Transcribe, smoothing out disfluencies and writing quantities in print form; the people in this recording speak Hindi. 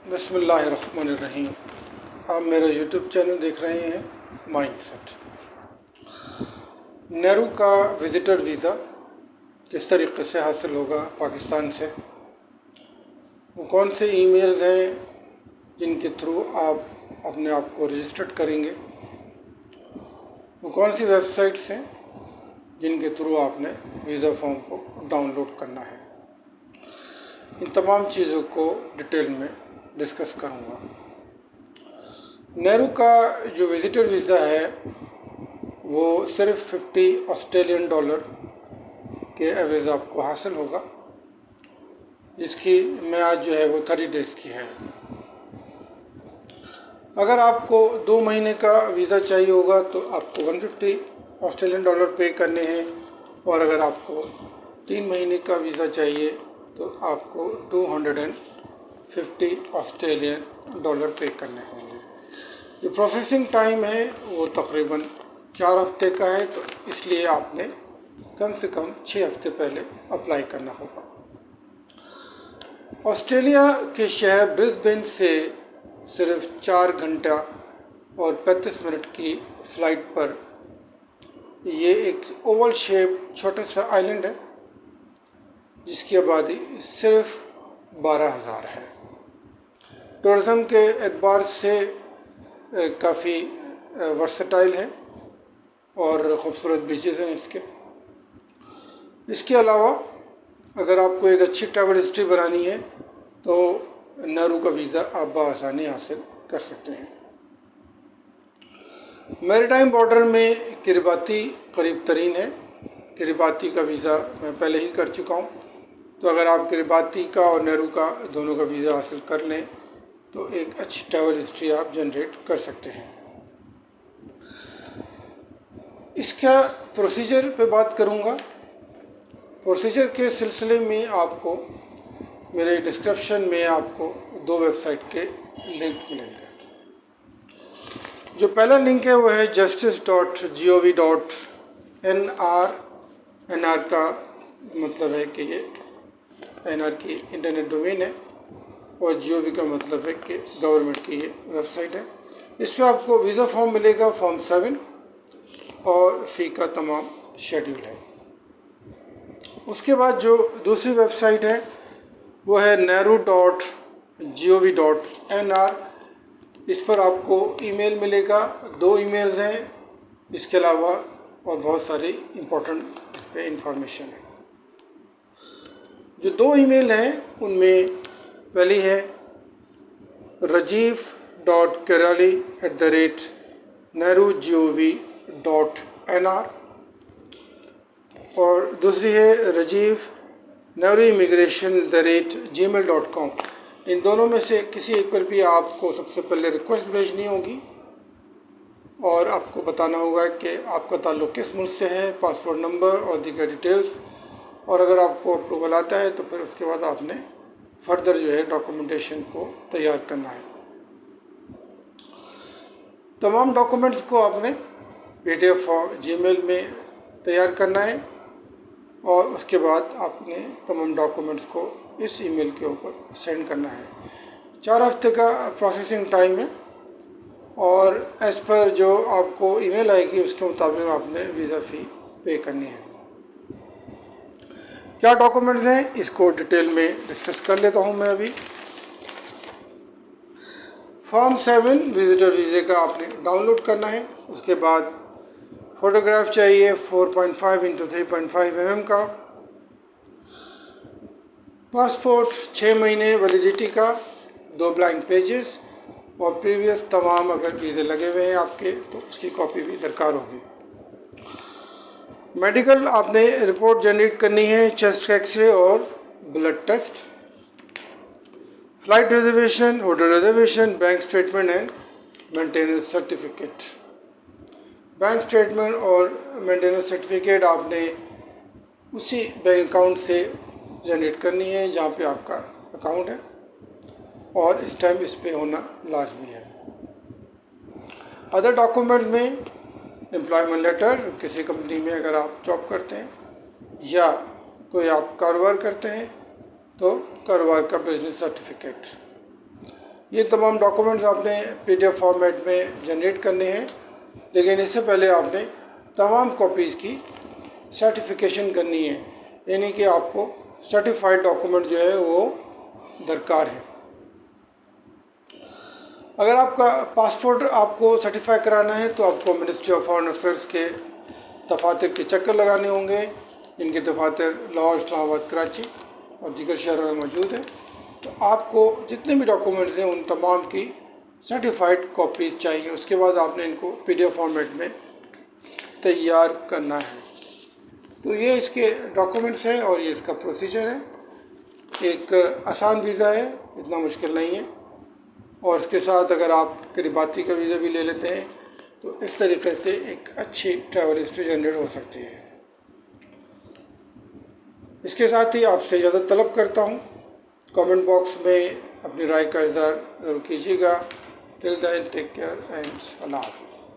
बिस्मिल्लाहिर्रहमानिर्रहीम। आप मेरा यूट्यूब चैनल देख रहे हैं माइंडसेट। नेहरू का विज़िटर वीज़ा किस तरीके से हासिल होगा पाकिस्तान से, वो कौन से ईमेल्स हैं जिनके थ्रू आप अपने आप को रजिस्टर्ड करेंगे, वो कौन सी वेबसाइट्स हैं जिनके थ्रू आपने वीज़ा फॉर्म को डाउनलोड करना है, इन तमाम चीज़ों को डिटेल में डिस्कस करूँगा। नेहरू का जो विज़िटर वीज़ा है वो सिर्फ $50 के एवरेज आपको हासिल होगा, जिसकी मियाद जो है वो 30 डेज़ की है। अगर आपको 2 महीने का वीज़ा चाहिए होगा तो आपको $150 पे करने हैं, और अगर आपको 3 महीने का वीज़ा चाहिए तो आपको $250 पे करने होंगे। जो प्रोसेसिंग टाइम है वो तकरीबन 4 हफ्ते का है, तो इसलिए आपने कम से कम 6 हफ्ते पहले अप्लाई करना होगा। ऑस्ट्रेलिया के शहर ब्रिस्बेन से सिर्फ 4 घंटा और 35 मिनट की फ़्लाइट पर ये एक ओवल शेप छोटा सा आइलैंड है जिसकी आबादी सिर्फ 12,000 है। टूरिज़म के एतबार से काफ़ी वर्सटाइल है और ख़ूबसूरत बीचेस हैं इसके अलावा अगर आपको एक अच्छी ट्रैवल हिस्ट्री बनानी है तो नेहरू का वीज़ा आप बआसानी हासिल कर सकते हैं। मैरीटाइम बॉर्डर में किरिबाती करीब तरीन है। किरिबाती का वीज़ा मैं पहले ही कर चुका हूँ, तो अगर आप किरिबाती का और नेहरू का दोनों का वीज़ा हासिल कर लें तो एक अच्छी ट्रैवल हिस्ट्री आप जनरेट कर सकते हैं। इसका प्रोसीजर पे बात करूँगा। प्रोसीजर के सिलसिले में आपको मेरे डिस्क्रिप्शन में आपको 2 वेबसाइट के लिंक मिलेंगे। जो पहला लिंक है वो है justice.gov.nr। NR का मतलब है कि ये NR की इंटरनेट डोमेन है और GOV का मतलब है कि गवर्नमेंट की ये वेबसाइट है। इस पर आपको वीज़ा फॉर्म मिलेगा, फॉर्म 7, और फ़ी का तमाम शेड्यूल है। उसके बाद जो दूसरी वेबसाइट है वो है nehru.gov.nr। इस पर आपको ईमेल मिलेगा, 2 ईमेल्स हैं, इसके अलावा और बहुत सारी इम्पोर्टेंट इस पर इंफॉर्मेशन है। जो 2 ईमेल हैं उनमें पहली है rajiv.kerali@nehrugov.nr और दूसरी है rajiv.nehruimmigration@gmail.com। इन दोनों में से किसी एक पर भी आपको सबसे पहले रिक्वेस्ट भेजनी होगी और आपको बताना होगा कि आपका ताल्लुक़ किस मुल्क से है, पासपोर्ट नंबर और दीगर डिटेल्स, और अगर आपको अप्रूवल आता है तो फिर उसके बाद आपने फर्दर जो है डॉक्यूमेंटेशन को तैयार करना है। तमाम डॉक्यूमेंट्स को आपने PDF और जीमेल में तैयार करना है और उसके बाद आपने तमाम डॉक्यूमेंट्स को इस ईमेल के ऊपर सेंड करना है। 4 हफ्ते का प्रोसेसिंग टाइम है और एज़ पर जो आपको ईमेल आएगी उसके मुताबिक आपने वीज़ा फ़ी पे करनी है। क्या डॉक्यूमेंट्स हैं इसको डिटेल में डिस्कस कर लेता हूं मैं अभी। फॉर्म 7 विज़िटर वीज़े का आपने डाउनलोड करना है। उसके बाद फ़ोटोग्राफ चाहिए 4.5 × 3.5 mm का, पासपोर्ट 6 महीने वैलिडिटी का, 2 ब्लैंक पेजेस, और प्रीवियस तमाम अगर वीज़े लगे हुए हैं आपके तो उसकी कॉपी भी दरकार होगी। मेडिकल आपने रिपोर्ट जनरेट करनी है, चेस्ट एक्सरे और blood test, flight reservation, hotel reservation, bank statement and maintenance certificate. Bank statement और मेंटेनेंस सर्टिफिकेट आपने उसी बैंक अकाउंट से जनरेट करनी है जहाँ पे आपका अकाउंट है और इस टाइम इस पे होना लाजमी है। अदर डॉक्यूमेंट में एम्प्लॉयमेंट लेटर, किसी कंपनी में अगर आप जॉब करते हैं या कोई आप कारोबार करते हैं तो कारोबार का बिजनेस सर्टिफिकेट, ये तमाम डॉक्यूमेंट्स आपने PDF फॉर्मेट में जनरेट करने हैं, लेकिन इससे पहले आपने तमाम कॉपीज़ की सर्टिफिकेशन करनी है, यानी कि आपको सर्टिफाइड डॉक्यूमेंट जो है वो दरकार है। अगर आपका पासपोर्ट आपको सर्टिफाई कराना है तो आपको मिनिस्ट्री ऑफ फॉरेन अफेयर्स के दफातर के चक्कर लगाने होंगे। इनके दफातर लाहौर, इस्लामाबाद, कराची और दीगर शहरों में मौजूद है। तो आपको जितने भी डॉक्यूमेंट्स हैं उन तमाम की सर्टिफाइड कॉपीज चाहिए। उसके बाद आपने इनको PDF फॉर्मेट में तैयार करना है। तो ये इसके डॉक्यूमेंट्स हैं और ये इसका प्रोसीजर है। एक आसान वीज़ा है, इतना मुश्किल नहीं है। और इसके साथ अगर आप किरिबाती का वीज़ा भी ले लेते हैं तो इस तरीके से एक अच्छी ट्रैवल हिस्ट्री जनरेट हो सकती है। इसके साथ ही आपसे इजाज़त तलब करता हूँ। कमेंट बॉक्स में अपनी राय का इज़हार ज़रूर कीजिएगा। Till then take care and अल्लाह हाफ़िज़।